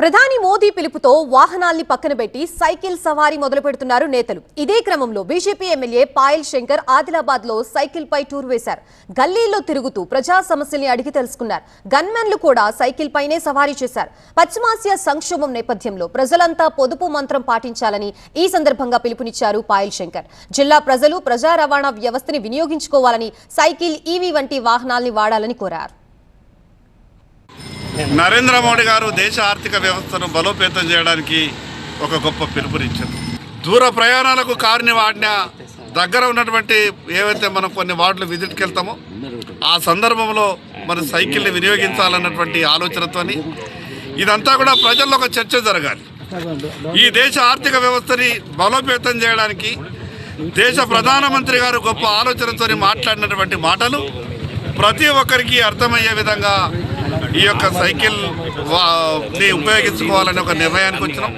ప్రధాని మోదీ పిలుపుతో వాహనాల్ని పక్కన పెట్టి సైకిల్ సవారీ మొదలు పెడుతున్నారు నేతలు. ఇదే క్రమంలో బీజేపీ ఎమ్మెల్యే పాయల్ శంకర్ ఆదిలాబాద్ లో సైకిల్ పై టూర్ వేశారు. గల్లీల్లో తిరుగుతూ ప్రజా సమస్యల్ని అడిగి తెలుసుకున్నారు. గన్మెన్లు కూడా సైకిల్ పైనే సవారీ చేశారు. పశ్చిమాసియా సంక్షోభం నేపథ్యంలో ప్రజలంతా పొదుపు మంత్రం పాటించాలని ఈ సందర్భంగా పిలుపునిచ్చారు పాయల్ శంకర్. జిల్లా ప్రజలు ప్రజా రవాణా వ్యవస్థని వినియోగించుకోవాలని, సైకిల్, ఈవీ వంటి వాహనాల్ని వాడాలని కోరారు. నరేంద్ర మోడీ గారు దేశ ఆర్థిక వ్యవస్థను బలోపేతం చేయడానికి ఒక గొప్ప పిలుపునిచ్చారు. దూర ప్రయాణాలకు కారుని వాడిన దగ్గర ఉన్నటువంటి ఏవైతే మనం కొన్ని వార్డులు విజిట్కి వెళ్తామో ఆ సందర్భంలో మన సైకిల్ని వినియోగించాలన్నటువంటి ఆలోచనతోని ఇదంతా కూడా ప్రజల్లో ఒక చర్చ జరగాలి. ఈ దేశ ఆర్థిక వ్యవస్థని బలోపేతం చేయడానికి దేశ ప్రధానమంత్రి గారు గొప్ప ఆలోచనతో మాట్లాడినటువంటి మాటలు ప్రతి ఒక్కరికి అర్థమయ్యే విధంగా ఈ యొక్క సైకిల్ని ఉపయోగించుకోవాలని ఒక నిర్ణయానికి వచ్చినాం.